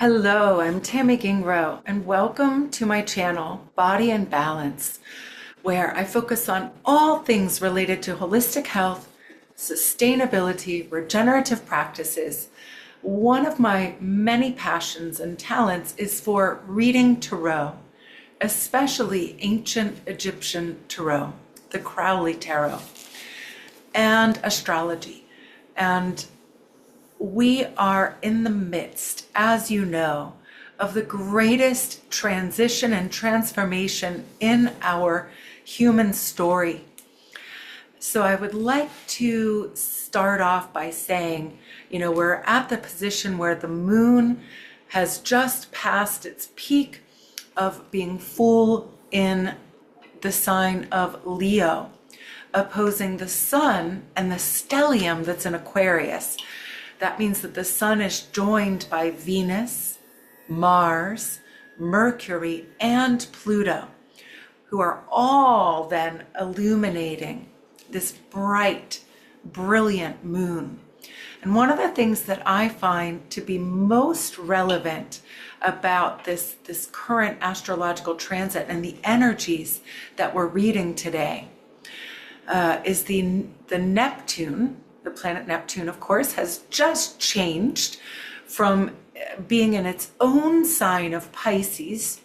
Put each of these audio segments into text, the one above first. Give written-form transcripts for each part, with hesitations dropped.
Hello, I'm Tammy Gingro, and welcome to my channel, Body and Balance, where I focus on all things related to holistic health, sustainability, regenerative practices. One of my many passions and talents is for reading tarot, especially ancient Egyptian tarot, the Crowley Tarot, and astrology. And we are in the midst, as you know, of the greatest transition and transformation in our human story. So I would like to start off by saying, we're at the position where the moon has just passed its peak of being full in the sign of Leo, opposing the sun and the stellium that's in Aquarius. That means that the sun is joined by Venus, Mars, Mercury, and Pluto, who are all then illuminating this bright, brilliant moon. And one of the things that I find to be most relevant about this current astrological transit and the energies that we're reading today is the Neptune. The planet Neptune, of course, has just changed from being in its own sign of Pisces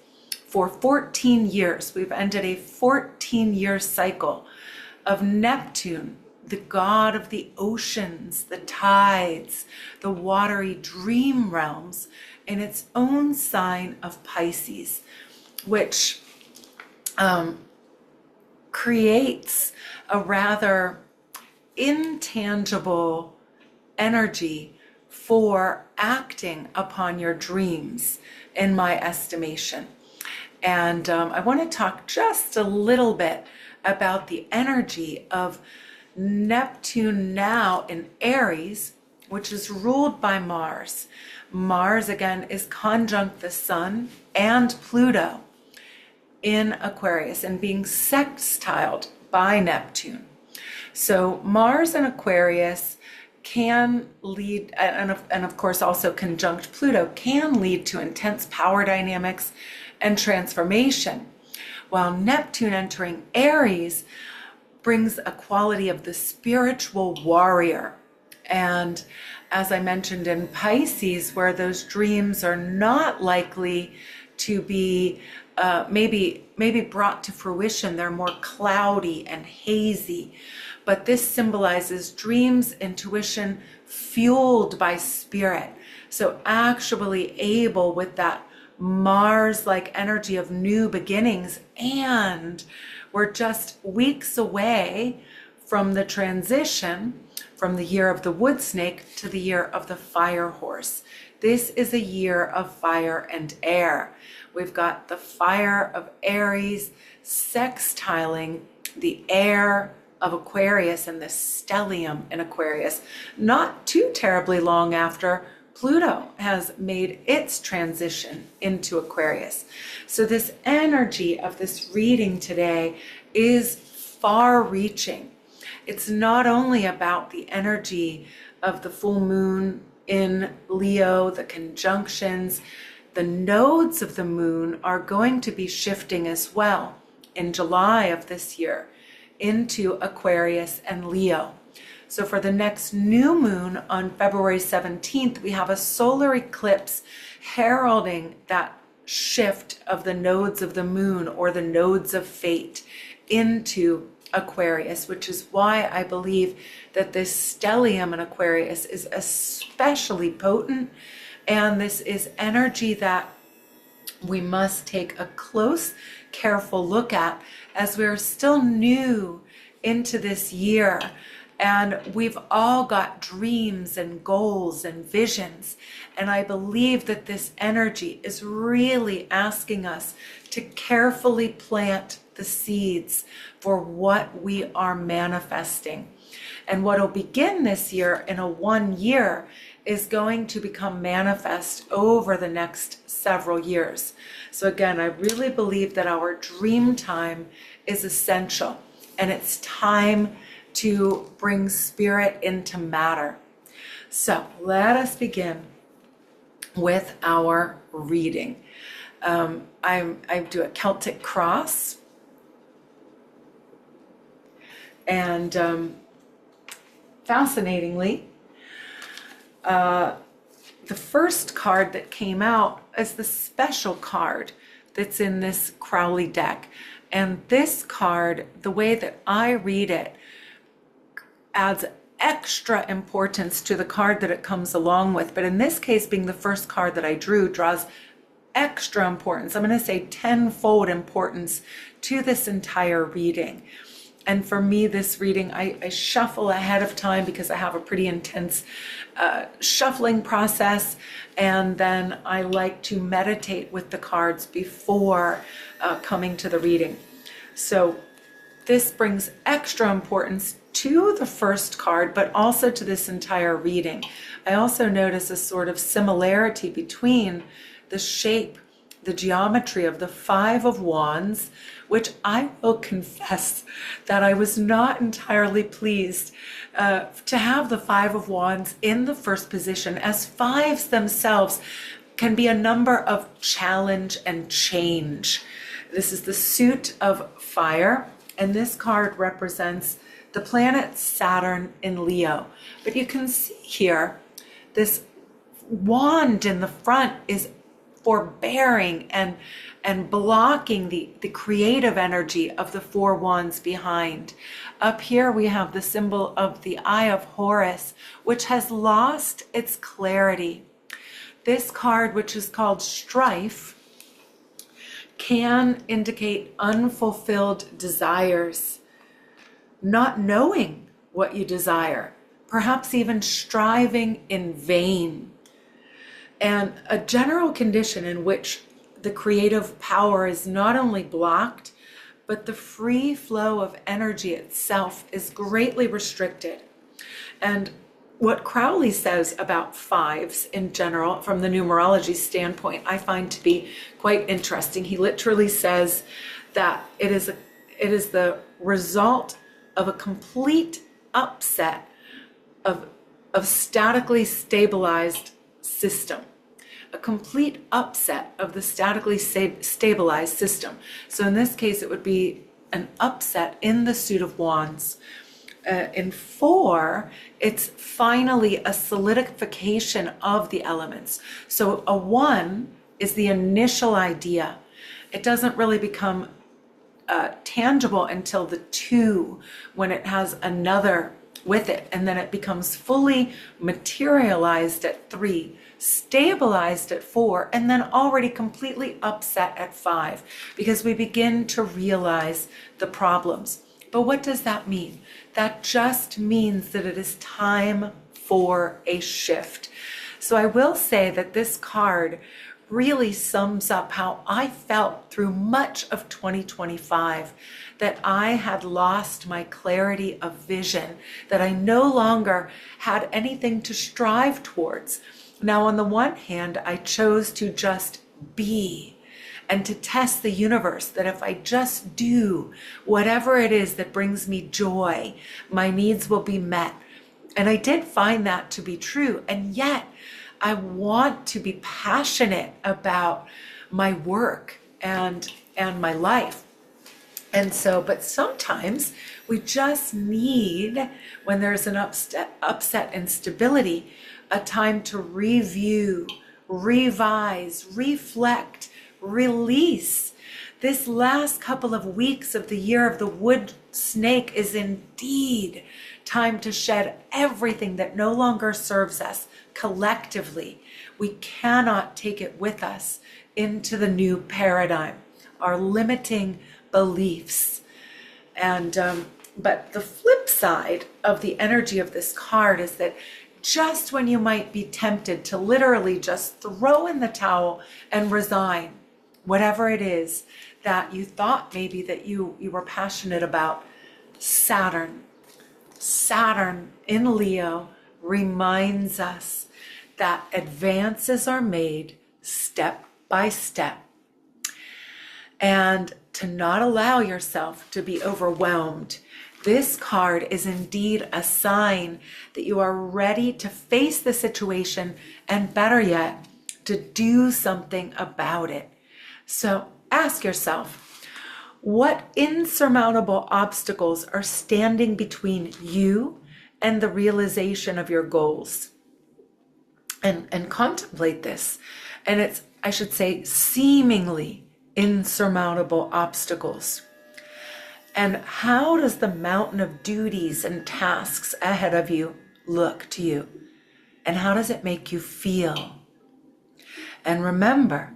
for 14 years. We've ended a 14-year cycle of Neptune, the god of the oceans, the tides, the watery dream realms, in its own sign of Pisces, which creates a rather intangible energy for acting upon your dreams, in my estimation. And I want to talk just a little bit about the energy of Neptune now in Aries, which is ruled by Mars. Mars, again, is conjunct the Sun and Pluto in Aquarius and being sextiled by Neptune. So Mars and Aquarius can lead, and of course also conjunct Pluto, can lead to intense power dynamics and transformation, while Neptune entering Aries brings a quality of the spiritual warrior. And as I mentioned in Pisces, where those dreams are not likely to be maybe brought to fruition, they're more cloudy and hazy. But this symbolizes dreams, intuition, fueled by spirit. So actually able with that Mars-like energy of new beginnings. And we're just weeks away from the transition from the year of the wood snake to the year of the fire horse. This is a year of fire and air. We've got the fire of Aries sextiling the air of Aquarius and the stellium in Aquarius, not too terribly long after Pluto has made its transition into Aquarius. So this energy of this reading today is far-reaching. It's not only about the energy of the full moon in Leo, the conjunctions. The nodes of the moon are going to be shifting as well in July of this year into Aquarius and Leo. So for the next new moon on February 17th, we have a solar eclipse heralding that shift of the nodes of the moon, or the nodes of fate, into Aquarius, which is why I believe that this stellium in Aquarius is especially potent. And this is energy that we must take a close, careful look at, as we're still new into this year. And we've all got dreams and goals and visions. And I believe that this energy is really asking us to carefully plant the seeds for what we are manifesting. And what will begin this year in a 1 year is going to become manifest over the next several years. So again, I really believe that our dream time is essential, and it's time to bring spirit into matter. So let us begin with our reading. I do a Celtic cross, and fascinatingly, the first card that came out is the special card that's in this Crowley deck. And this card, the way that I read it, adds extra importance to the card that it comes along with. But in this case, being the first card that I drew, draws extra importance. I'm going to say tenfold importance to this entire reading. And for me, this reading, I shuffle ahead of time because I have a pretty intense shuffling process. And then I like to meditate with the cards before coming to the reading. So this brings extra importance to the first card, but also to this entire reading. I also notice a sort of similarity between the shape, the geometry of the Five of Wands, which I will confess that I was not entirely pleased to have the Five of Wands in the first position, as fives themselves can be a number of challenge and change. This is the suit of fire, and this card represents the planet Saturn in Leo. But you can see here, this wand in the front is forbearing and blocking the creative energy of the Four Wands behind. Up here we have the symbol of the Eye of Horus, which has lost its clarity. This card, which is called Strife, can indicate unfulfilled desires, not knowing what you desire, perhaps even striving in vain, and a general condition in which the creative power is not only blocked, but the free flow of energy itself is greatly restricted. And what Crowley says about fives in general, from the numerology standpoint, I find to be quite interesting. He literally says that it is the result of a complete upset of statically stabilized system, a complete upset of the statically stabilized system. So in this case, it would be an upset in the suit of wands. In 4, it's finally a solidification of the elements. So a 1 is the initial idea. It doesn't really become tangible until the 2, when it has another with it, and then it becomes fully materialized at 3, stabilized at 4, and then already completely upset at 5, because we begin to realize the problems. But what does that mean? That just means that it is time for a shift. So I will say that this card really sums up how I felt through much of 2025, that I had lost my clarity of vision, that I no longer had anything to strive towards. Now, on the one hand, I chose to just be, and to test the universe, that if I just do whatever it is that brings me joy, my needs will be met. And I did find that to be true. And yet I want to be passionate about my work and my life. And so, but sometimes we just need, when there's an upset instability, a time to review, revise, reflect, release. This last couple of weeks of the year of the wood snake is indeed time to shed everything that no longer serves us collectively. We cannot take it with us into the new paradigm, our limiting beliefs. And but the flip side of the energy of this card is that just when you might be tempted to literally just throw in the towel and resign, whatever it is that you thought maybe that you were passionate about, Saturn in Leo reminds us that advances are made step by step, and to not allow yourself to be overwhelmed. This card is indeed a sign that you are ready to face the situation, and better yet, to do something about it. So ask yourself, what insurmountable obstacles are standing between you and the realization of your goals? And contemplate this. And it's, I should say, seemingly insurmountable obstacles. And how does the mountain of duties and tasks ahead of you look to you? And how does it make you feel? And remember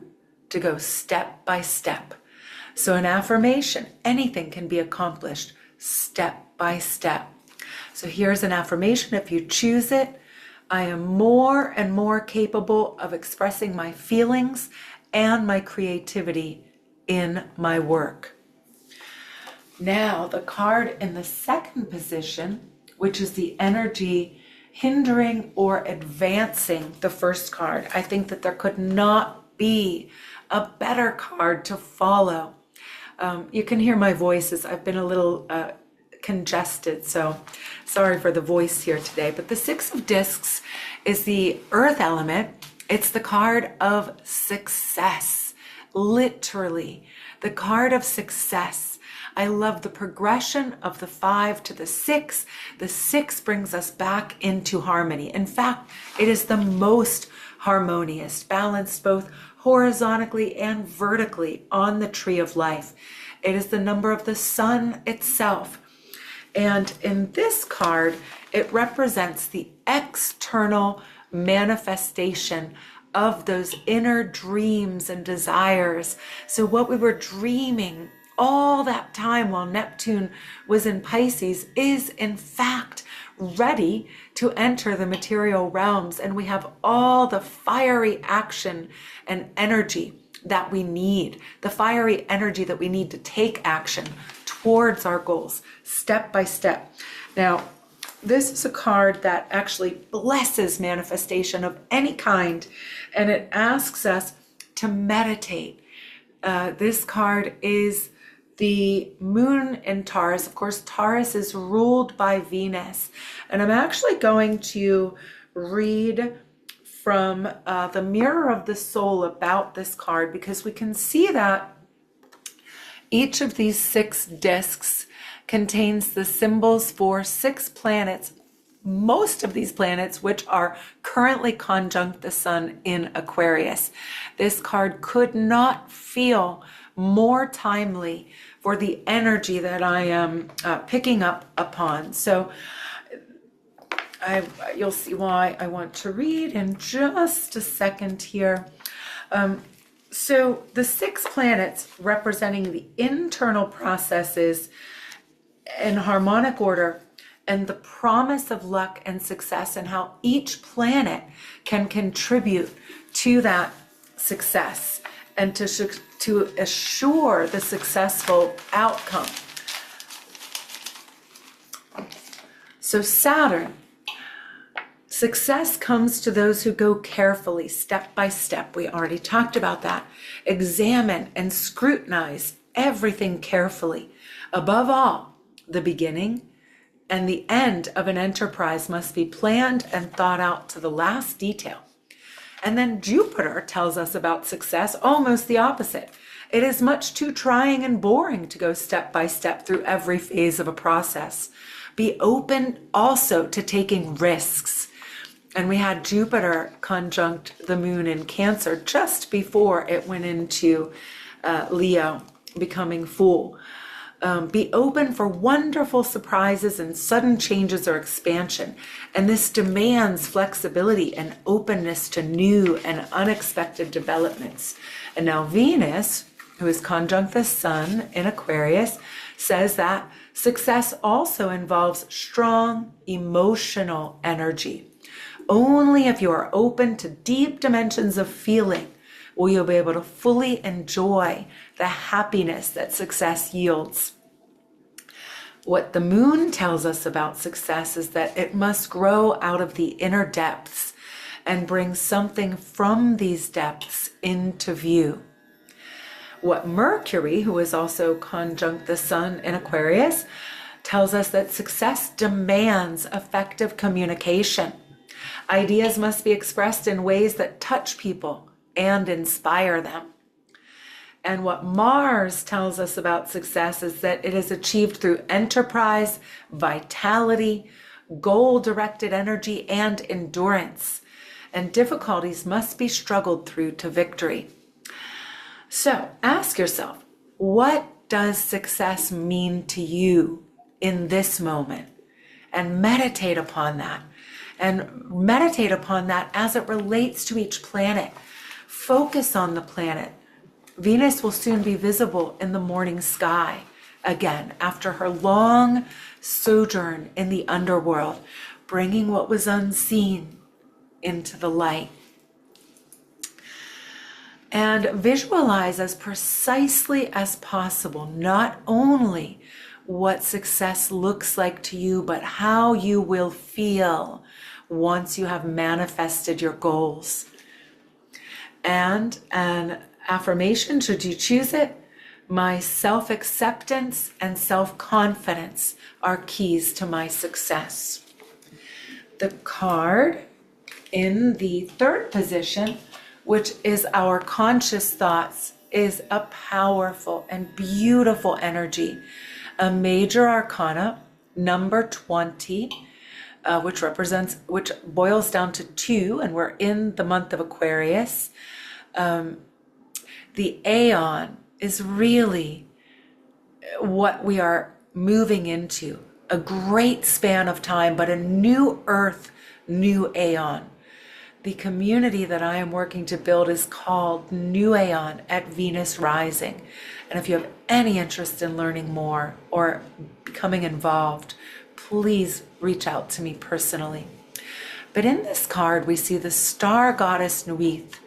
to go step by step. So an affirmation, anything can be accomplished step by step. So here's an affirmation. If you choose it, I am more and more capable of expressing my feelings and my creativity in my work. Now, the card in the second position, which is the energy hindering or advancing the first card. I think that there could not be a better card to follow. You can hear my voice. I've been a little congested, so sorry for the voice here today. But the Six of Discs is the earth element. It's the card of success, literally the card of success. I love the progression of the 5 to the 6. The 6 brings us back into harmony. In fact, it is the most harmonious, balanced both horizontally and vertically on the tree of life. It is the number of the sun itself. And in this card, it represents the external manifestation of those inner dreams and desires. So what we were dreaming all that time while Neptune was in Pisces is in fact ready to enter the material realms, and we have all the fiery action and energy that we need, the fiery energy that we need to take action towards our goals step by step. Now, this is a card that actually blesses manifestation of any kind, and it asks us to meditate. This card is the moon in Taurus. Of course, Taurus is ruled by Venus. And I'm actually going to read from the Mirror of the Soul about this card, because we can see that each of these 6 discs contains the symbols for 6 planets, most of these planets which are currently conjunct the sun in Aquarius. This card could not feel more timely for the energy that I am picking up upon. So you'll see why I want to read in just a second here. So the 6 planets representing the internal processes in harmonic order and the promise of luck and success, and how each planet can contribute to that success and to assure the successful outcome. So Saturn, success comes to those who go carefully, step by step. We already talked about that. Examine and scrutinize everything carefully. Above all, the beginning and the end of an enterprise must be planned and thought out to the last detail. And then Jupiter tells us about success, almost the opposite. It is much too trying and boring to go step by step through every phase of a process. Be open also to taking risks. And we had Jupiter conjunct the moon in Cancer just before it went into Leo, becoming Fool. Be open for wonderful surprises and sudden changes or expansion. And this demands flexibility and openness to new and unexpected developments. And now Venus, who is conjunct the sun in Aquarius, says that success also involves strong emotional energy. Only if you are open to deep dimensions of feeling will you be able to fully enjoy the happiness that success yields. What the moon tells us about success is that it must grow out of the inner depths and bring something from these depths into view. What Mercury, who is also conjunct the sun in Aquarius, tells us that success demands effective communication. Ideas must be expressed in ways that touch people and inspire them. And what Mars tells us about success is that it is achieved through enterprise, vitality, goal-directed energy, and endurance. And difficulties must be struggled through to victory. So ask yourself, what does success mean to you in this moment? And meditate upon that. And meditate upon that as it relates to each planet. Focus on the planet. Venus will soon be visible in the morning sky again after her long sojourn in the underworld, bringing what was unseen into the light. And visualize as precisely as possible not only what success looks like to you, but how you will feel once you have manifested your goals. And an affirmation, should you choose it, my self-acceptance and self-confidence are keys to my success. The card in the third position, which is our conscious thoughts, is a powerful and beautiful energy. A major arcana, number 20, which boils down to 2, and we're in the month of Aquarius. The aeon is really what we are moving into, a great span of time, but a new earth, new aeon. The community that I am working to build is called New Aeon at Venus Rising. And if you have any interest in learning more or becoming involved, please reach out to me personally. But in this card, we see the star goddess Nuith,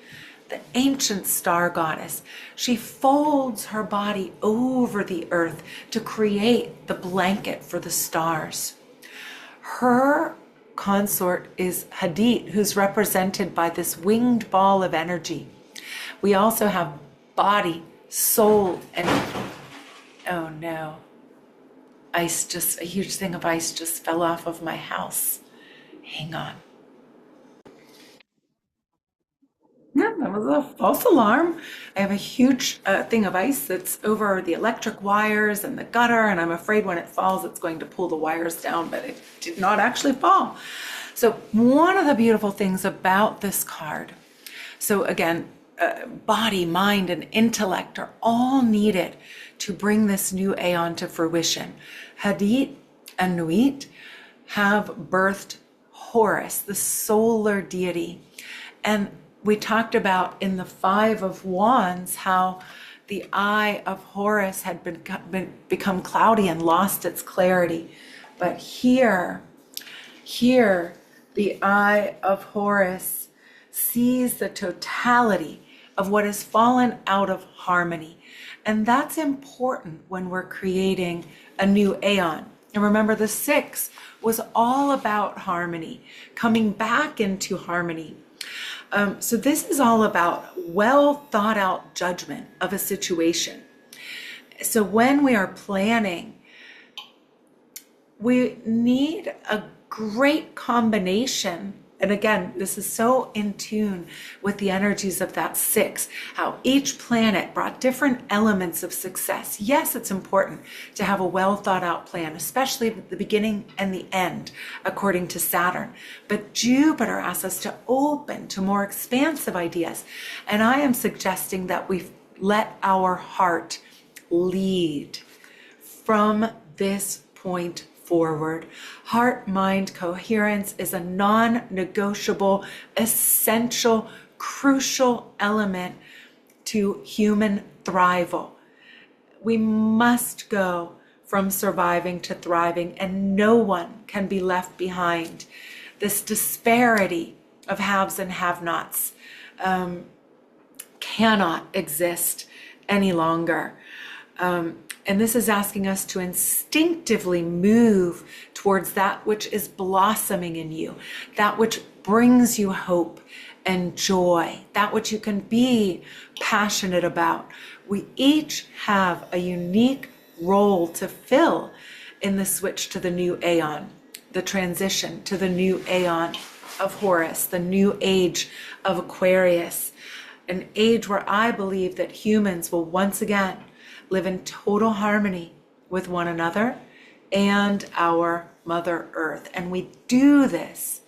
the ancient star goddess. She folds her body over the earth to create the blanket for the stars. Her consort is Hadit, who's represented by this winged ball of energy. We also have body, soul, and oh no, a huge thing of ice just fell off of my house. Hang on. No, that was a false alarm. I have a huge thing of ice that's over the electric wires and the gutter, and I'm afraid when it falls, it's going to pull the wires down, but it did not actually fall. So one of the beautiful things about this card, so again, body, mind, and intellect are all needed to bring this new aeon to fruition. Hadit and Nuit have birthed Horus, the solar deity, and we talked about in the Five of Wands how the eye of Horus had become cloudy and lost its clarity. But here, the eye of Horus sees the totality of what has fallen out of harmony. And that's important when we're creating a new aeon. And remember, the 6 was all about harmony, coming back into harmony. So this is all about well thought out judgment of a situation. So when we are planning, we need a great combination. And again, this is so in tune with the energies of that 6, how each planet brought different elements of success. Yes, it's important to have a well thought out plan, especially at the beginning and the end, according to Saturn. But Jupiter asks us to open to more expansive ideas. And I am suggesting that we let our heart lead from this point forward. Heart-mind coherence is a non-negotiable, essential, crucial element to human thrival. We must go from surviving to thriving, and no one can be left behind. This disparity of haves and have-nots cannot exist any longer. And this is asking us to instinctively move towards that which is blossoming in you, that which brings you hope and joy, that which you can be passionate about. We each have a unique role to fill in the switch to the new aeon, the transition to the new aeon of Horus, the new age of Aquarius. an age where I believe that humans will once again live in total harmony with one another and our Mother Earth. And we do this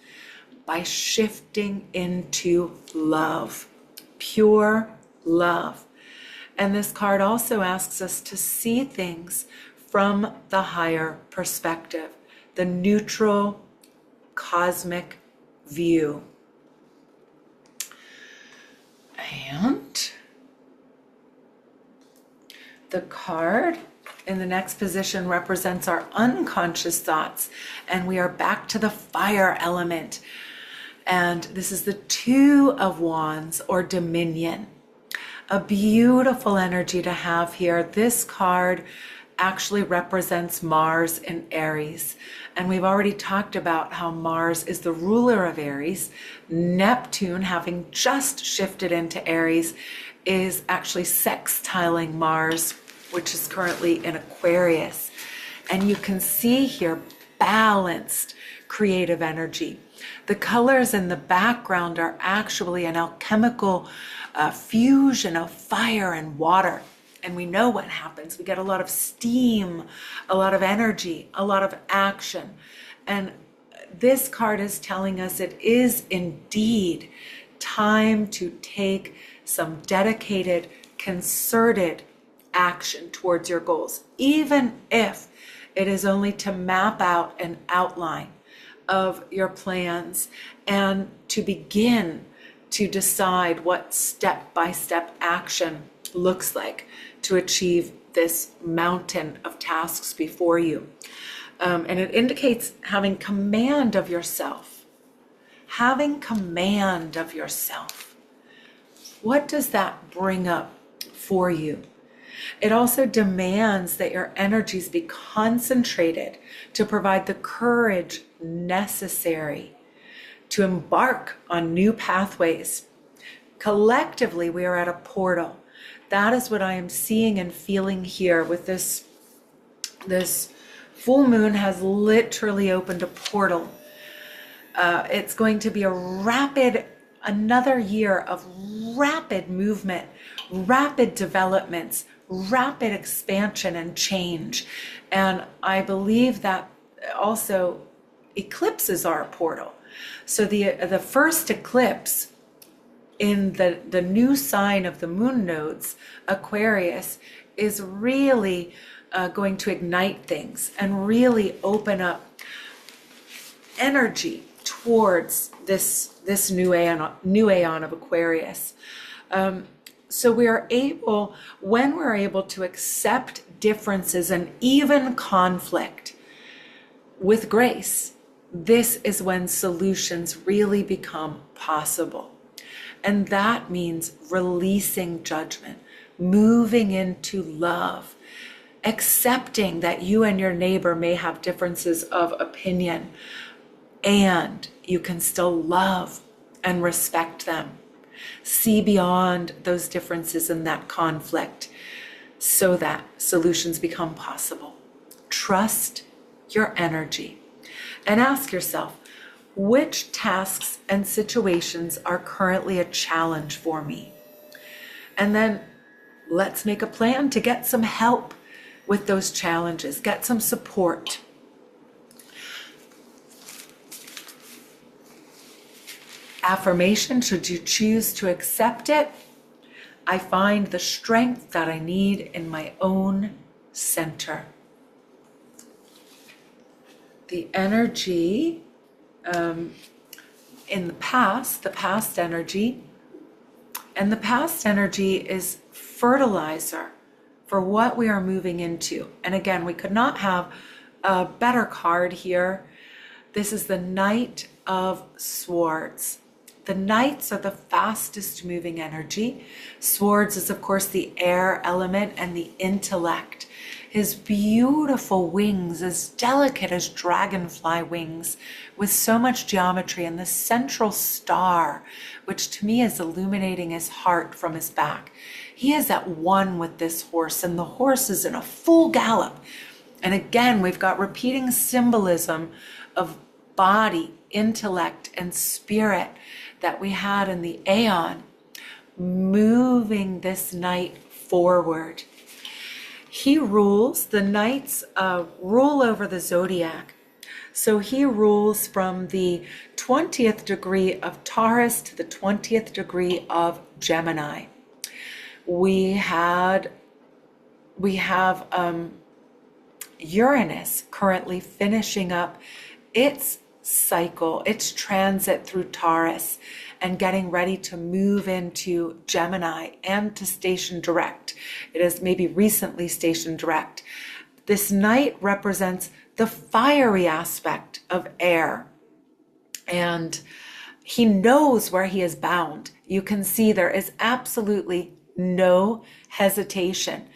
by shifting into love, pure love. And this card also asks us to see things from the higher perspective, the neutral cosmic view. And the card in the next position represents our unconscious thoughts, and we are back to the fire element. And this is the Two of Wands, or Dominion. A beautiful energy to have here. This card actually represents Mars in Aries. And we've already talked about how Mars is the ruler of Aries. Neptune, having just shifted into Aries, is actually sextiling Mars, which is currently in Aquarius. And you can see here balanced creative energy. The colors in the background are actually an alchemical fusion of fire and water. And we know what happens. We get a lot of steam, a lot of energy, a lot of action. And this card is telling us it is indeed time to take some dedicated, concerted action towards your goals, even if it is only to map out an outline of your plans and to begin to decide what step-by-step action looks like to achieve this mountain of tasks before you. And it indicates having command of yourself. Having command of yourself. What does that bring up for you? It also demands that your energies be concentrated to provide the courage necessary to embark on new pathways. Collectively, we are at a portal. That is what I am seeing and feeling here with this full moon has literally opened a portal. It's going to be another year of rapid movement, rapid developments, rapid expansion and change. And I believe that also eclipses are a portal. So the first eclipse in the new sign of the moon nodes, Aquarius, is really going to ignite things and really open up energy towards this new aeon of Aquarius. So when we're able to accept differences and even conflict with grace, this is when solutions really become possible. And that means releasing judgment, moving into love, accepting that you and your neighbor may have differences of opinion, and you can still love and respect them. See beyond those differences and that conflict so that solutions become possible. Trust your energy and ask yourself, which tasks and situations are currently a challenge for me? And then let's make a plan to get some help with those challenges, get some support. Affirmation, should you choose to accept it, I find the strength that I need in my own center. The energy in the past energy, and the past energy is fertilizer for what we are moving into. And again, we could not have a better card here. This is the Knight of Swords. The Knights are the fastest moving energy. Swords is, of course, the air element and the intellect. His beautiful wings, as delicate as dragonfly wings, with so much geometry, and the central star, which to me is illuminating his heart from his back. He is at one with this horse, and the horse is in a full gallop. And again, we've got repeating symbolism of body, intellect, and spirit that we had in the Aeon. moving this night forward. He rules, the nights rule over the zodiac. So he rules from the 20th degree of Taurus to the 20th degree of Gemini. We have Uranus currently finishing up its cycle, its transit through Taurus, and getting ready to move into Gemini and to station direct. It is maybe recently stationed direct. This night represents the fiery aspect of air, and he knows where he is bound. You can see there is absolutely no hesitation,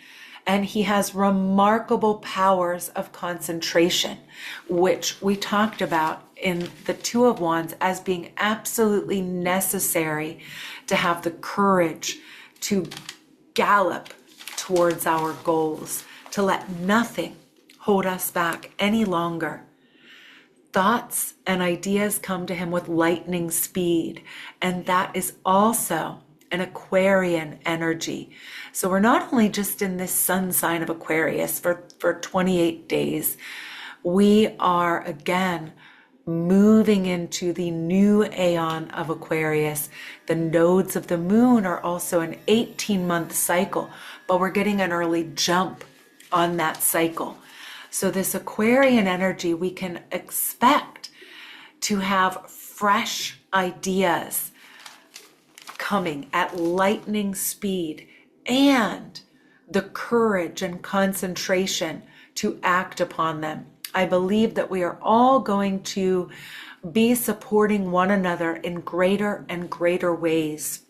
and he has remarkable powers of concentration, which we talked about in the Two of Wands as being absolutely necessary to have the courage to gallop towards our goals, to let nothing hold us back any longer. Thoughts and ideas come to him with lightning speed, and that is also an Aquarian energy. So we're not only just in this sun sign of Aquarius for 28 days, we are again moving into the new aeon of Aquarius. The nodes of the moon are also an 18-month cycle, but we're getting an early jump on that cycle. So this Aquarian energy, we can expect to have fresh ideas coming at lightning speed and the courage and concentration to act upon them. I believe that we are all going to be supporting one another in greater and greater ways.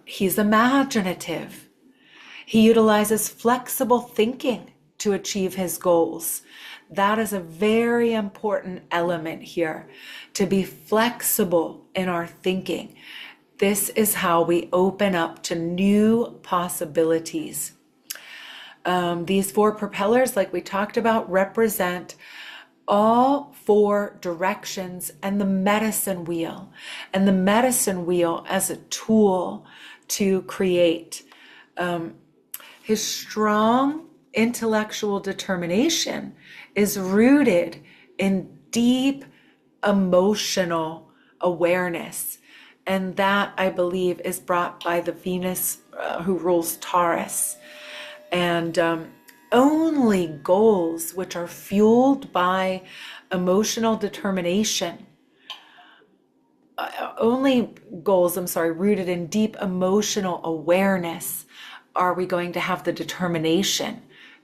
He's imaginative. He utilizes flexible thinking to achieve his goals. That is a very important element here, to be flexible in our thinking. This is how we open up to new possibilities. These four propellers, like we talked about, represent all four directions and the medicine wheel. And the medicine wheel as a tool to create. His strong intellectual determination is rooted in deep emotional awareness. And that, I believe, is brought by the Venus who rules Taurus. And only goals which are fueled by emotional determination, rooted in deep emotional awareness, are we going to have the determination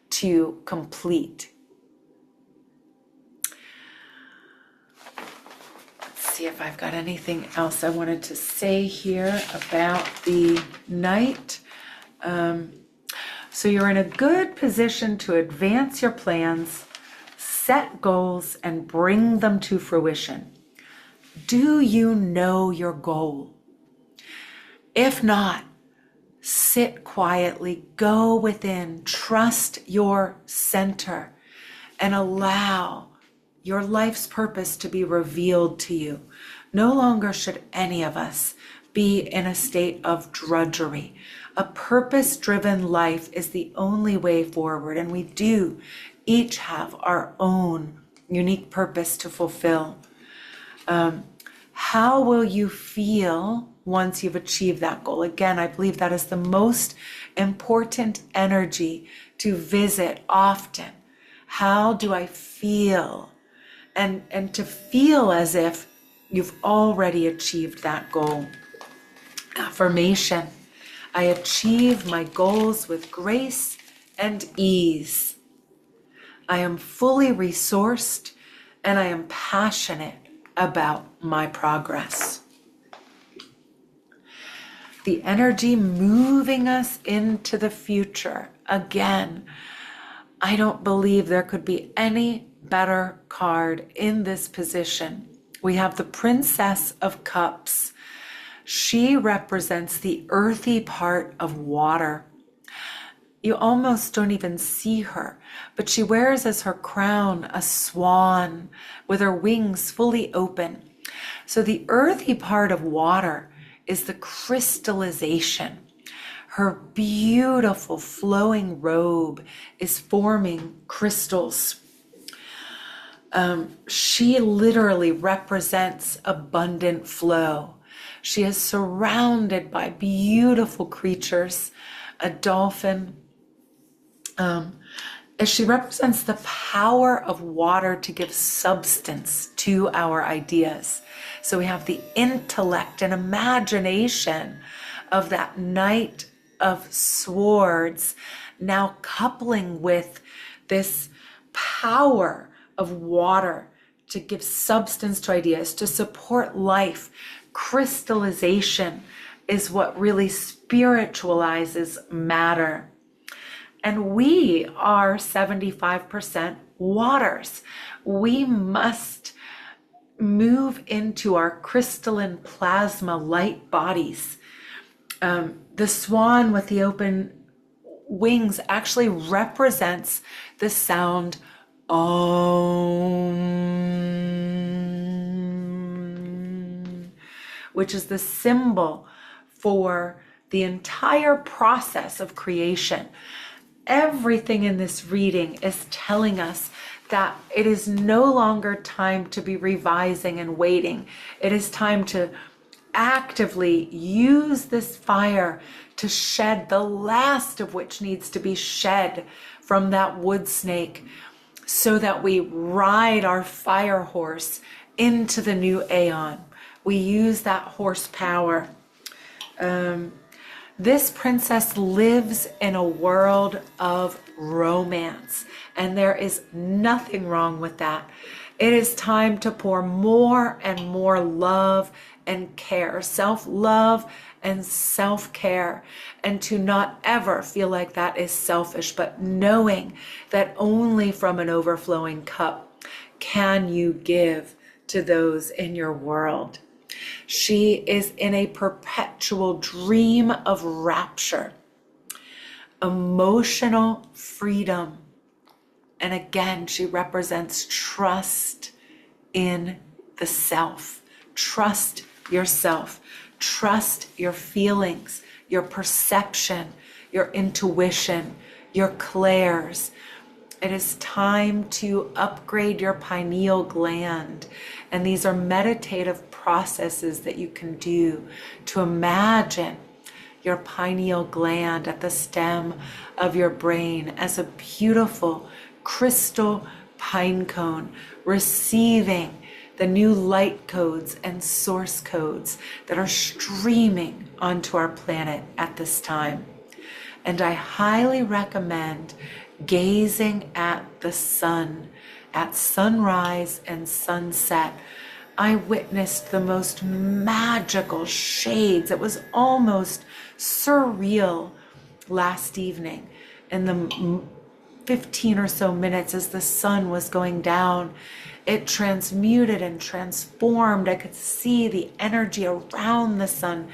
to complete. Let's see if I've got anything else I wanted to say here about the night. So you're in a good position to advance your plans, set goals, and bring them to fruition. Do you know your goal? If not, sit quietly, go within, trust your center, and allow your life's purpose to be revealed to you. No longer should any of us be in a state of drudgery. A purpose-driven life is the only way forward, and we do each have our own unique purpose to fulfill. How will you feel once you've achieved that goal? Again, I believe that is the most important energy to visit often. How do I feel? And to feel as if you've already achieved that goal. Affirmation: I achieve my goals with grace and ease. I am fully resourced and I am passionate about my progress. The energy moving us into the future. Again, I don't believe there could be any better card in this position. We have the Princess of Cups. She represents the earthy part of water. You almost don't even see her, but she wears as her crown a swan with her wings fully open. So the earthy part of water is the crystallization. Her beautiful flowing robe is forming crystals. She literally represents abundant flow. She is surrounded by beautiful creatures, a dolphin. As she represents the power of water to give substance to our ideas. So we have the intellect and imagination of that Knight of Swords now coupling with this power of water to give substance to ideas, to support life. Crystallization is what really spiritualizes matter. And we are 75% waters. We must move into our crystalline plasma light bodies. The swan with the open wings actually represents the sound Om, which is the symbol for the entire process of creation. Everything in this reading is telling us that it is no longer time to be revising and waiting. It is time to actively use this fire to shed the last of which needs to be shed from that wood snake, so that we ride our fire horse into the new aeon. We use that horsepower. This princess lives in a world of romance, and there is nothing wrong with that. It is time to pour more and more love and care, self-love and self-care, and to not ever feel like that is selfish, but knowing that only from an overflowing cup can you give to those in your world. She is in a perpetual dream of rapture, emotional freedom. And again, she represents trust in the self. Trust yourself. Trust your feelings, your perception, your intuition, your clairs. It is time to upgrade your pineal gland. And these are meditative processes that you can do to imagine your pineal gland at the stem of your brain as a beautiful crystal pine cone, receiving the new light codes and source codes that are streaming onto our planet at this time. And I highly recommend gazing at the sun at sunrise and sunset. I witnessed the most magical shades. It was almost surreal last evening. In the 15 or so minutes as the sun was going down, it transmuted and transformed. I could see the energy around the sun,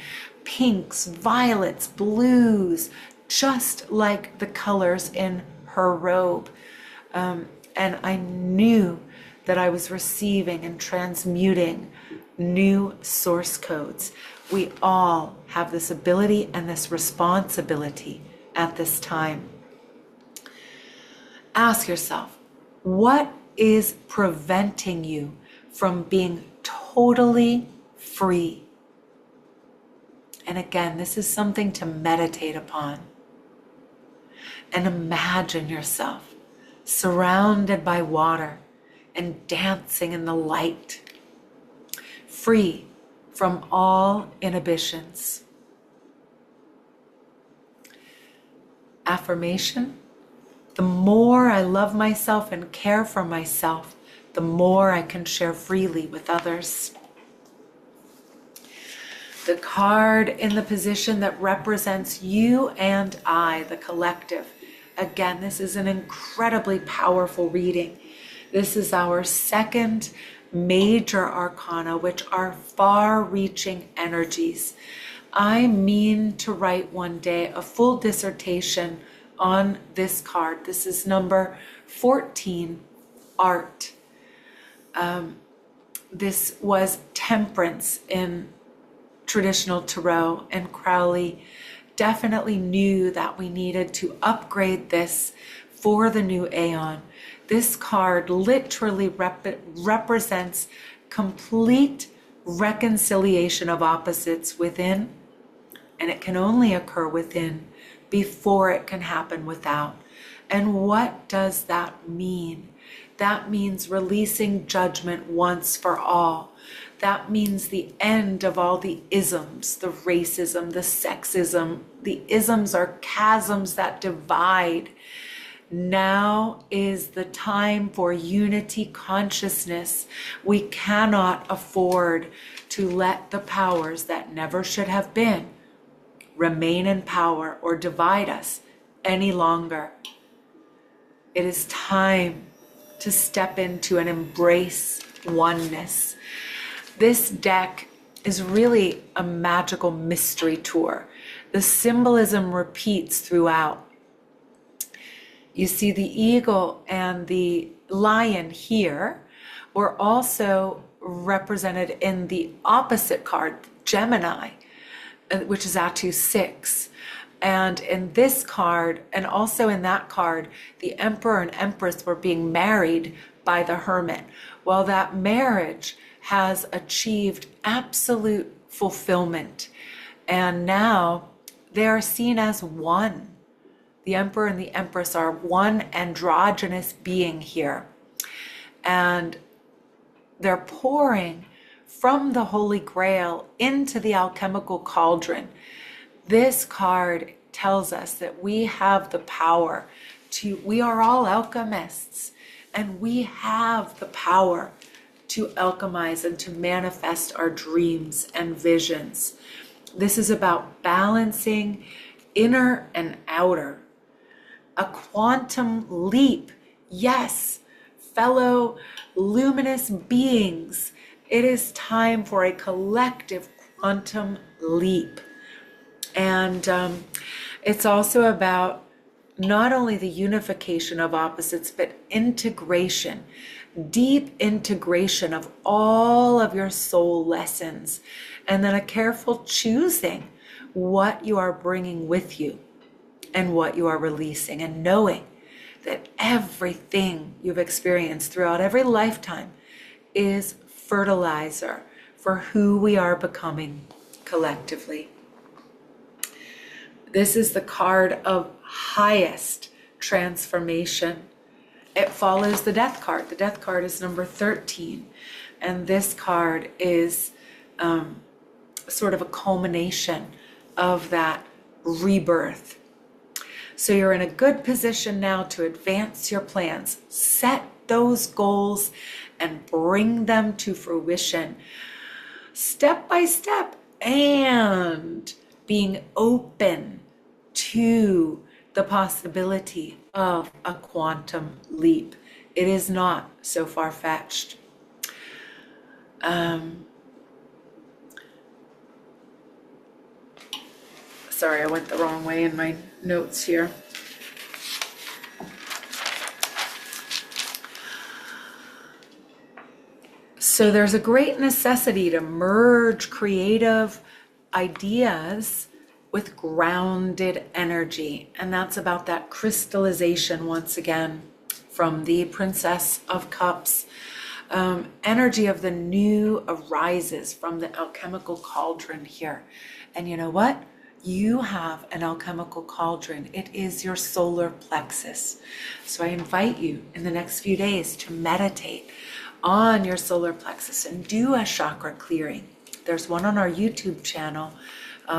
pinks, violets, blues, just like the colors in her robe. And I knew that I was receiving and transmuting new source codes. We all have this ability and this responsibility at this time. Ask yourself, what is preventing you from being totally free? And again, this is something to meditate upon. And imagine yourself surrounded by water and dancing in the light, free from all inhibitions. Affirmation: the more I love myself and care for myself, the more I can share freely with others. The card in the position that represents you and I, the collective. Again, this is an incredibly powerful reading. This is our second major arcana, which are far-reaching energies. I mean to write one day a full dissertation on this card. This is number 14, art. This was temperance in traditional tarot, and Crowley definitely knew that we needed to upgrade this for the new aeon. This card literally represents complete reconciliation of opposites within, and it can only occur within before it can happen without. And what does that mean? That means releasing judgment once for all. That means the end of all the isms, the racism, the sexism. The isms are chasms that divide. Now is the time for unity consciousness. We cannot afford to let the powers that never should have been remain in power or divide us any longer. It is time to step into and embrace oneness. This deck is really a magical mystery tour. The symbolism repeats throughout. You see the eagle and the lion here were also represented in the opposite card, Gemini, which is Atu 6. And in this card, and also in that card, the emperor and empress were being married by the hermit. Well, that marriage has achieved absolute fulfillment. And now they are seen as one. The emperor and the empress are one androgynous being here. And they're pouring from the Holy Grail into the alchemical cauldron. This card tells us that we have the power we are all alchemists, and we have the power to alchemize and to manifest our dreams and visions. This is about balancing inner and outer. A quantum leap. Yes, fellow luminous beings, it is time for a collective quantum leap. And it's also about not only the unification of opposites, but integration, deep integration of all of your soul lessons, and then a careful choosing what you are bringing with you and what you are releasing, and knowing that everything you've experienced throughout every lifetime is fertilizer for who we are becoming collectively. This is the card of highest transformation. It follows the death card. The death card is number 13. And this card is sort of a culmination of that rebirth. So you're in a good position now to advance your plans, set those goals, and bring them to fruition step by step, and being open to the possibility of a quantum leap. It is not so far-fetched. Sorry, I went the wrong way in my notes here. So there's a great necessity to merge creative ideas with grounded energy. And that's about that crystallization once again from the Princess of Cups. Energy of the new arises from the alchemical cauldron here. And you know what? You have an alchemical cauldron. It is your solar plexus. So I invite you in the next few days to meditate on your solar plexus and do a chakra clearing. There's one on our YouTube channel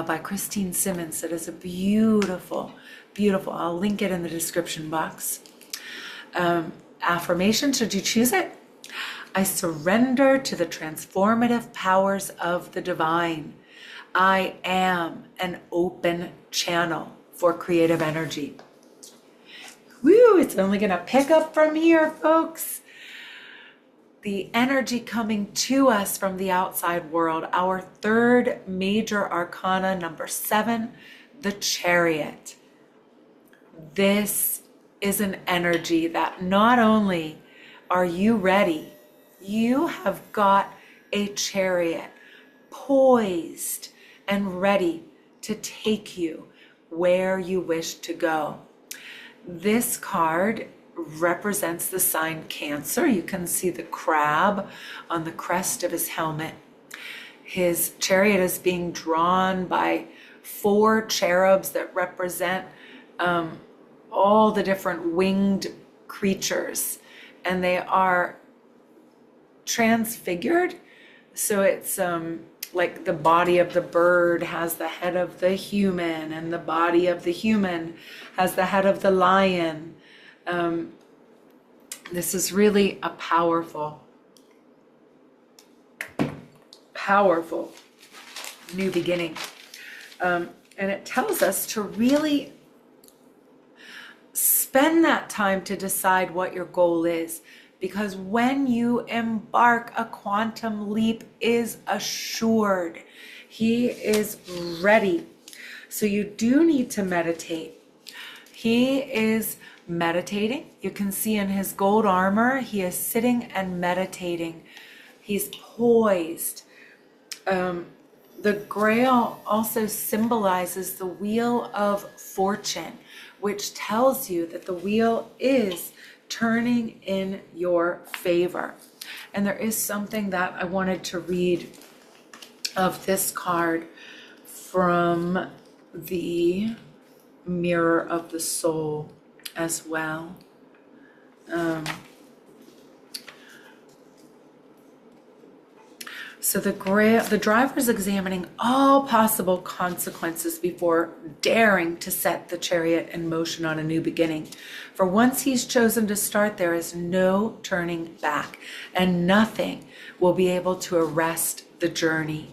by Christine Simmons that is a beautiful, beautiful, I'll link it in the description box. Affirmation, should you choose it? I surrender to the transformative powers of the divine. I am an open channel for creative energy. Woo, it's only gonna pick up from here, folks. The energy coming to us from the outside world, our third major arcana, number 7, the Chariot. This is an energy that not only are you ready, you have got a chariot poised and ready to take you where you wish to go. This card represents the sign Cancer. You can see the crab on the crest of his helmet. His chariot is being drawn by 4 cherubs that represent all the different winged creatures, and they are transfigured. So it's like the body of the bird has the head of the human, and the body of the human has the head of the lion. This is really a powerful new beginning. And it tells us to really spend that time to decide what your goal is, because when you embark, a quantum leap is assured. He is ready. So you do need to meditate. He is meditating. You can see in his gold armor, he is sitting and meditating. He's poised. The Grail also symbolizes the wheel of fortune, which tells you that the wheel is turning in your favor. And there is something that I wanted to read of this card from the Mirror of the Soul as well. So the driver is examining all possible consequences before daring to set the chariot in motion on a new beginning. For once he's chosen to start, there is no turning back, and nothing will be able to arrest the journey.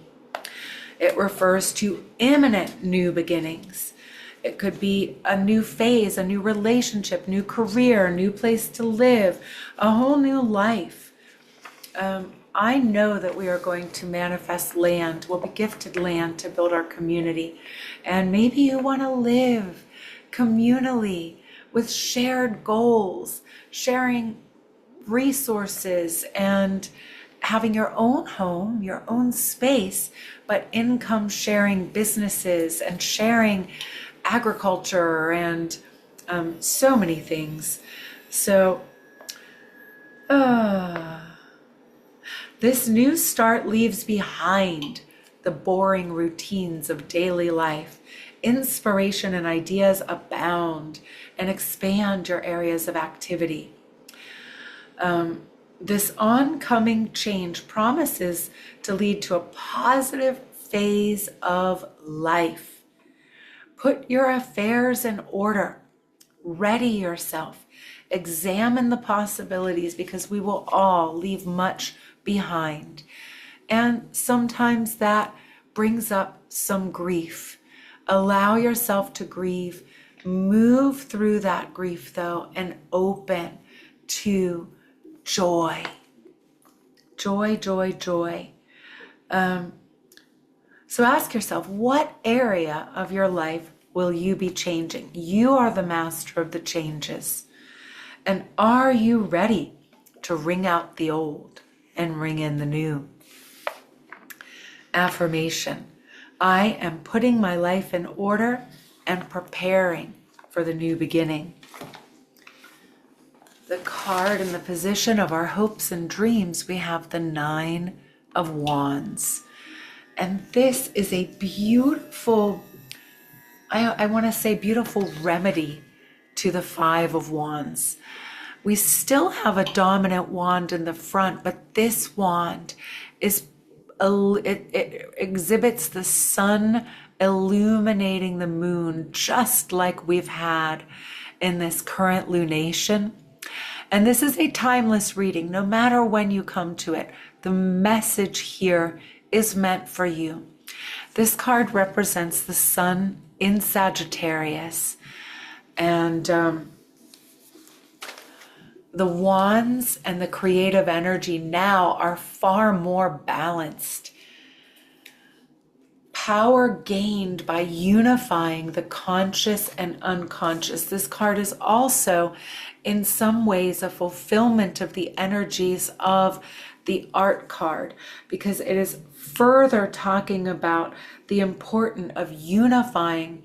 It refers to imminent new beginnings. It could be a new phase, a new relationship, new career, a new place to live, a whole new life. I know that we are going to manifest land. We'll be gifted land to build our community. And maybe you want to live communally with shared goals, sharing resources, and having your own home, your own space, but income sharing businesses and sharing agriculture and so many things. So, this new start leaves behind the boring routines of daily life. Inspiration and ideas abound and expand your areas of activity. This oncoming change promises to lead to a positive phase of life. Put your affairs in order. Ready yourself. Examine the possibilities, because we will all leave much behind. And sometimes that brings up some grief. Allow yourself to grieve. Move through that grief, though, and open to joy. Joy, joy, joy. So ask yourself, what area of your life will you be changing? You are the master of the changes. And are you ready to ring out the old and ring in the new? Affirmation: I am putting my life in order and preparing for the new beginning. The card in the position of our hopes and dreams, we have the 9 of Wands. And this is a beautiful, I want to say beautiful remedy to the 5 of Wands. We still have a dominant wand in the front, but this wand is, it exhibits the sun illuminating the moon, just like we've had in this current lunation. And this is a timeless reading. No matter when you come to it, the message here is meant for you. This card represents the sun in Sagittarius. And the wands and the creative energy now are far more balanced. Power gained by unifying the conscious and unconscious. This card is also, in some ways, a fulfillment of the energies of the art card, because it is further talking about the importance of unifying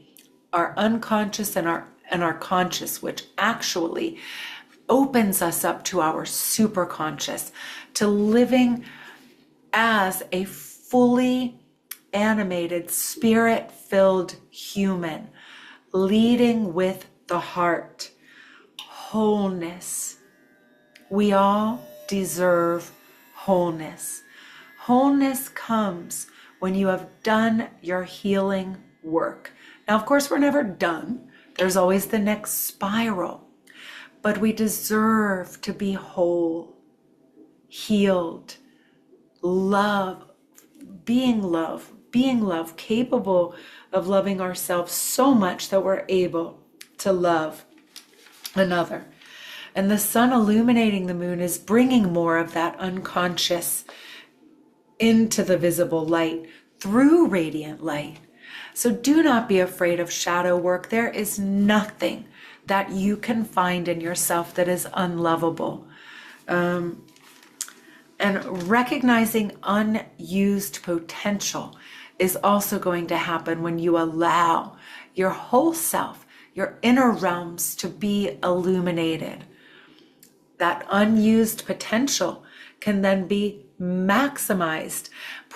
our unconscious and our conscious, which actually opens us up to our superconscious, to living as a fully animated, spirit-filled human, leading with the heart. Wholeness. We all deserve wholeness. Wholeness comes when you have done your healing work. Now, of course, we're never done. There's always the next spiral. But we deserve to be whole, healed, being love, capable of loving ourselves so much that we're able to love another. And the sun illuminating the moon is bringing more of that unconscious into the visible light through radiant light. So do not be afraid of shadow work. There is nothing that you can find in yourself that is unlovable. And recognizing unused potential is also going to happen when you allow your whole self, your inner realms, to be illuminated. That unused potential can then be maximized.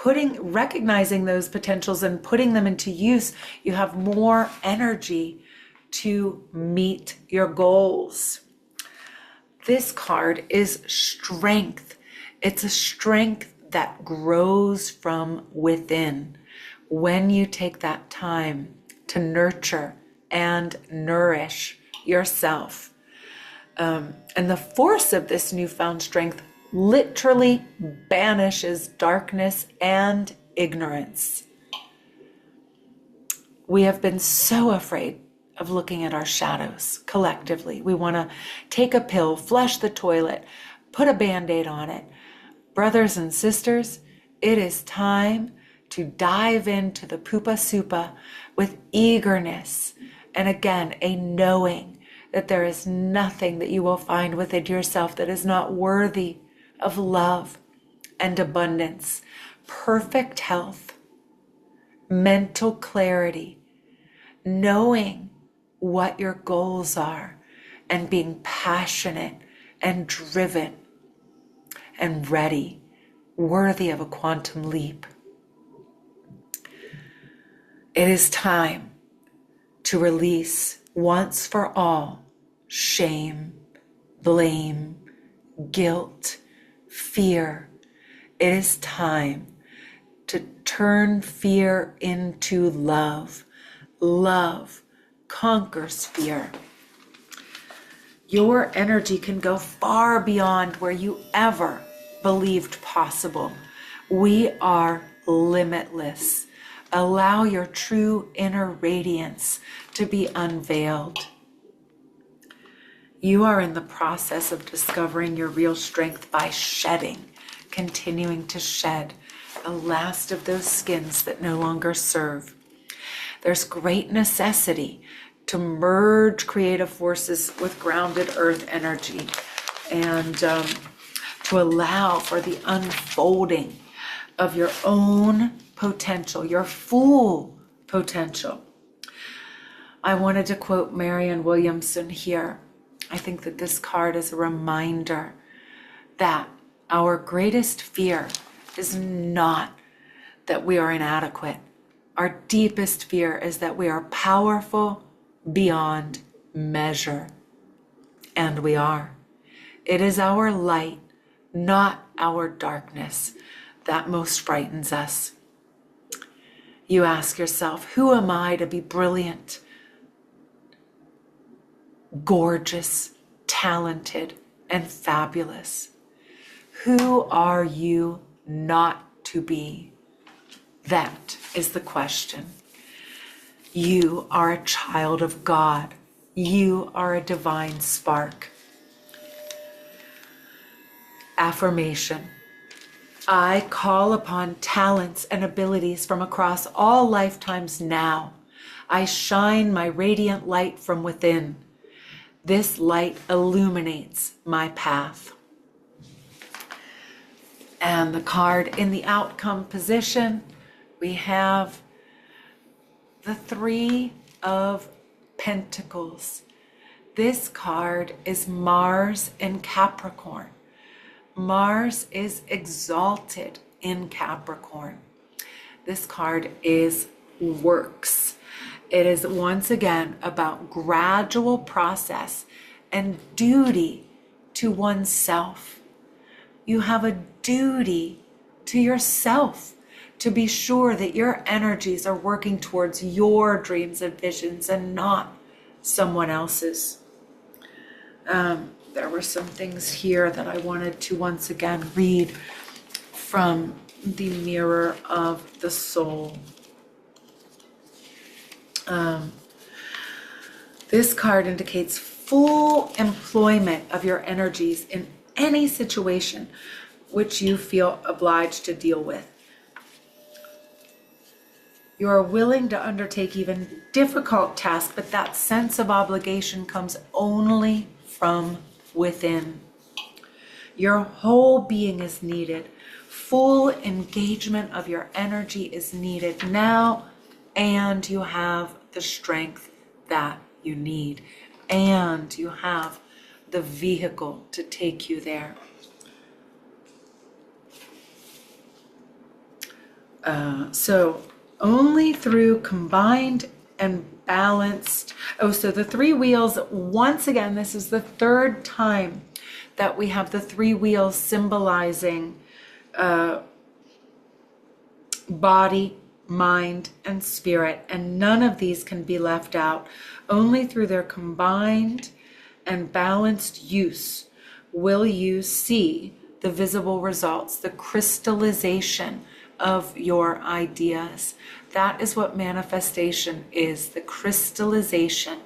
Recognizing those potentials and putting them into use, you have more energy to meet your goals. This card is strength. It's a strength that grows from within when you take that time to nurture and nourish yourself. And the force of this newfound strength literally banishes darkness and ignorance. We have been so afraid of looking at our shadows collectively. We want to take a pill, flush the toilet, put a Band-Aid on it. Brothers and sisters, it is time to dive into the Pupa Supa with eagerness, and again, a knowing that there is nothing that you will find within yourself that is not worthy of love and abundance, perfect health, mental clarity, knowing what your goals are, and being passionate and driven and ready, worthy of a quantum leap. It is time to release once for all shame, blame, guilt, fear. It is time to turn fear into love. Love conquers fear. Your energy can go far beyond where you ever believed possible. We are limitless. Allow your true inner radiance to be unveiled. You are in the process of discovering your real strength by shedding, continuing to shed the last of those skins that no longer serve. There's great necessity to merge creative forces with grounded earth energy, and to allow for the unfolding of your own potential, your full potential. I wanted to quote Marianne Williamson here. I think that this card is a reminder that our greatest fear is not that we are inadequate. Our deepest fear is that we are powerful beyond measure. And we are. It is our light, not our darkness, that most frightens us. You ask yourself, who am I to be brilliant, gorgeous, talented, and fabulous? Who are you not to be? That is the question. You are a child of God. You are a divine spark. Affirmation. I call upon talents and abilities from across all lifetimes now. I shine my radiant light from within. This light illuminates my path. And the card in the outcome position, we have the Three of Pentacles. This card is Mars in Capricorn. Mars is exalted in Capricorn. This card is works. It is once again about gradual process and duty to oneself. You have a duty to yourself to be sure that your energies are working towards your dreams and visions and not someone else's. There were some things here that I wanted to once again read from the Mirror of the Soul. This card indicates full employment of your energies in any situation which you feel obliged to deal with. You are willing to undertake even difficult tasks, but that sense of obligation comes only from within. Your whole being is needed. Full engagement of your energy is needed now, and you have the strength that you need, and you have the vehicle to take you there. So only through combined and balanced. So the three wheels, once again, this is the third time that we have the three wheels symbolizing body, mind, and spirit, and none of these can be left out. Only through their combined and balanced use will you see the visible results, the crystallization of your ideas. That is what manifestation is, the crystallization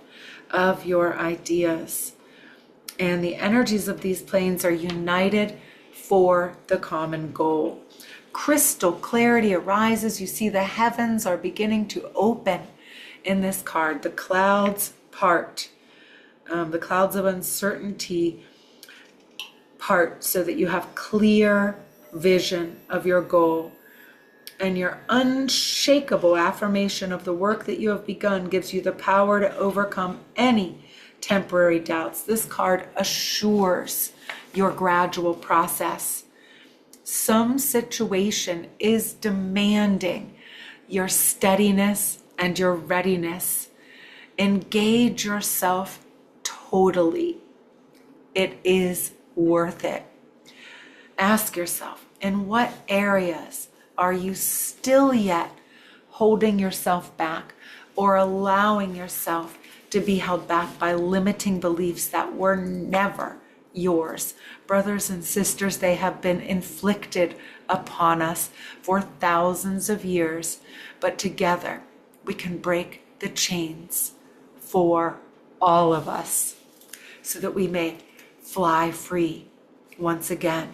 of your ideas. And the energies of these planes are united for the common goal. Crystal clarity arises. You see the heavens are beginning to open in this card. The clouds part. The clouds of uncertainty part so that you have clear vision of your goal. And your unshakable affirmation of the work that you have begun gives you the power to overcome any temporary doubts. This card assures your gradual process. Some situation is demanding your steadiness and your readiness. Engage yourself totally. It is worth it. Ask yourself, in what areas are you still yet holding yourself back or allowing yourself to be held back by limiting beliefs that were never yours? Brothers and sisters, they have been inflicted upon us for thousands of years, but together we can break the chains for all of us so that we may fly free once again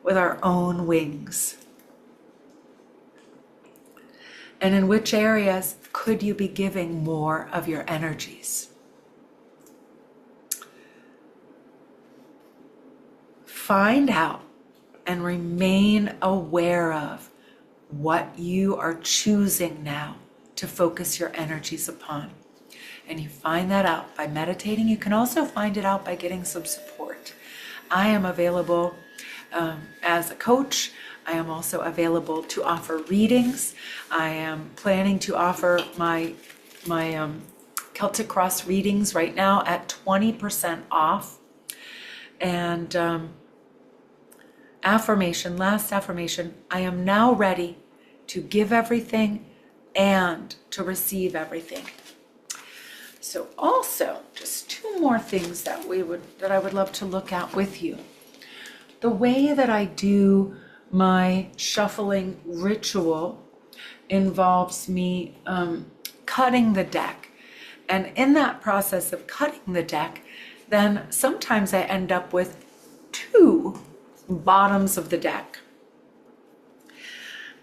with our own wings. And in which areas could you be giving more of your energies? Find out and remain aware of what you are choosing now to focus your energies upon. And you find that out by meditating. You can also find it out by getting some support. I am available as a coach. I am also available to offer readings. I am planning to offer my Celtic Cross readings right now at 20% off. And last affirmation, I am now ready to give everything and to receive everything. So also, just two more things that I would love to look at with you. The way that I do my shuffling ritual involves me cutting the deck. And in that process of cutting the deck, then sometimes I end up with two bottoms of the deck.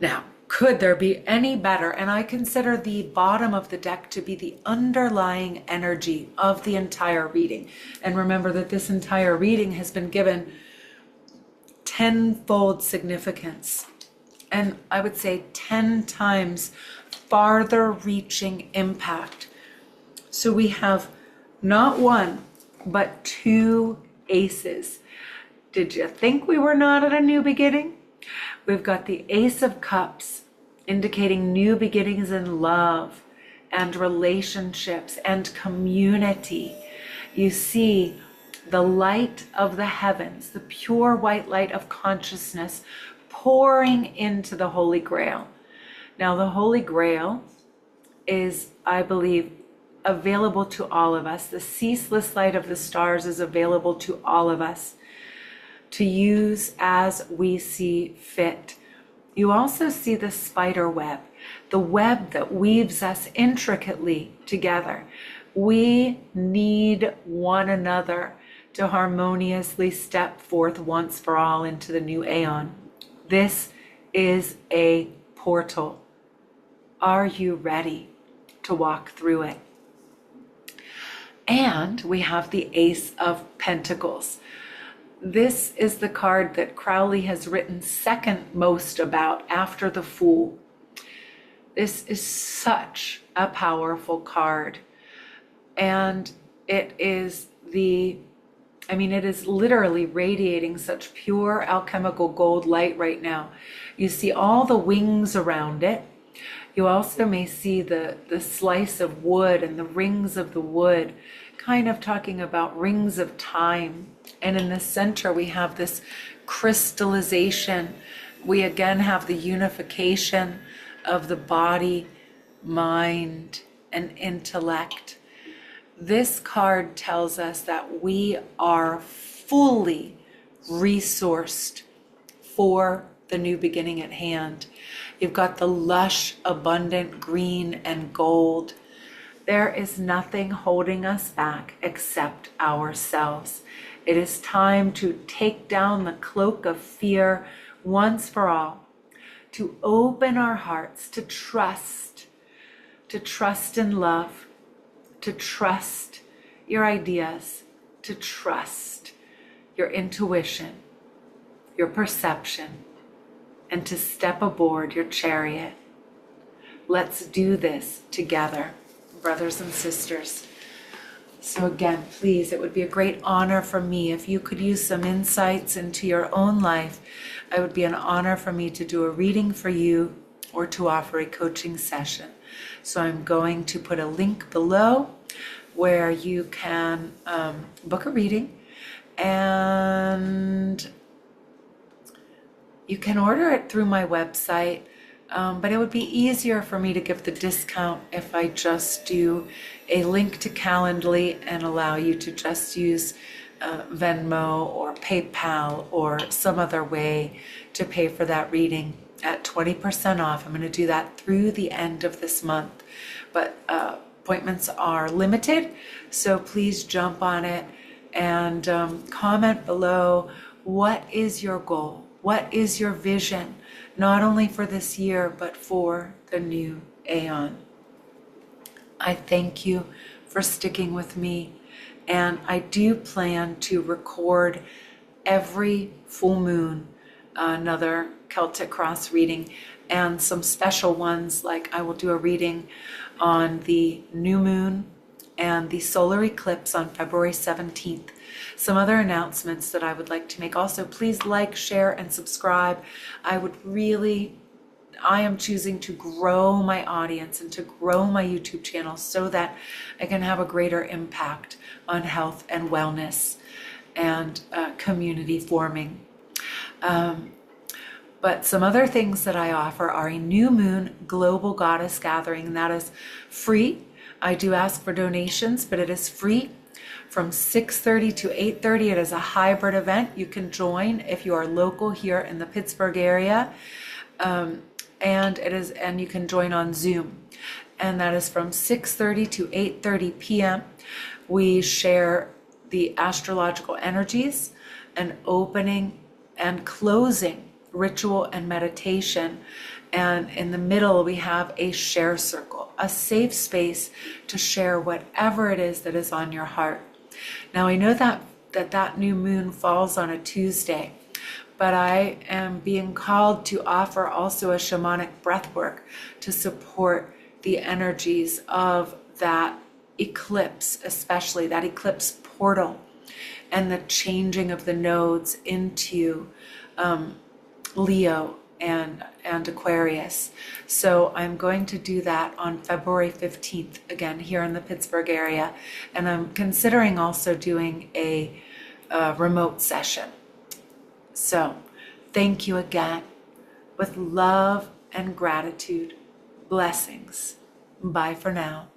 Now, could there be any better? And I consider the bottom of the deck to be the underlying energy of the entire reading. And remember that this entire reading has been given tenfold significance. And I would say 10 times farther reaching impact. So we have not one, but two aces. Did you think we were not at a new beginning? We've got the Ace of Cups, indicating new beginnings in love and relationships and community. You see the light of the heavens, the pure white light of consciousness pouring into the Holy Grail. Now, the Holy Grail is, I believe, available to all of us. The ceaseless light of the stars is available to all of us to use as we see fit. You also see the spider web, the web that weaves us intricately together. We need one another to harmoniously step forth once for all into the new aeon. This is a portal. Are you ready to walk through it? And we have the Ace of Pentacles. This is the card that Crowley has written second most about after the Fool. This is such a powerful card. And it is it is literally radiating such pure alchemical gold light right now. You see all the wings around it. You also may see the slice of wood and the rings of the wood, kind of talking about rings of time. And in the center, we have this crystallization. We again have the unification of the body, mind, and intellect. This card tells us that we are fully resourced for the new beginning at hand. You've got the lush, abundant green and gold. There is nothing holding us back except ourselves. It is time to take down the cloak of fear once for all, to open our hearts, to trust in love, to trust your ideas, to trust your intuition, your perception, and to step aboard your chariot. Let's do this together, brothers and sisters. So again, please, it would be a great honor for me if you could use some insights into your own life. It would be an honor for me to do a reading for you or to offer a coaching session. So I'm going to put a link below where you can book a reading, and you can order it through my website, but it would be easier for me to give the discount if I just do a link to Calendly and allow you to just use Venmo or PayPal or some other way to pay for that reading at 20% off. I'm going to do that through the end of this month, but appointments are limited, so please jump on it and comment below. What is your goal? What is your vision, not only for this year, but for the new aeon? I thank you for sticking with me, and I do plan to record every full moon another Celtic Cross reading, and some special ones, like I will do a reading on the new moon and the solar eclipse on February 17th. Some other announcements that I would like to make. Also, please like, share, and subscribe. I am choosing to grow my audience and to grow my YouTube channel so that I can have a greater impact on health and wellness and community forming. But some other things that I offer are a new moon global goddess gathering, and that is free. I do ask for donations, but it is free from 6:30 to 8:30. It is a hybrid event. You can join if you are local here in the Pittsburgh area, and you can join on Zoom. And that is from 6:30 to 8:30 p.m. We share the astrological energies, an opening and closing ritual and meditation. And in the middle, we have a share circle, a safe space to share whatever it is that is on your heart. Now, I know that new moon falls on a Tuesday, but I am being called to offer also a shamanic breath work to support the energies of that eclipse, especially that eclipse portal and the changing of the nodes into Leo and Aquarius. So I'm going to do that on February 15th, again, here in the Pittsburgh area. And I'm considering also doing a remote session. So thank you again. With love and gratitude, blessings. Bye for now.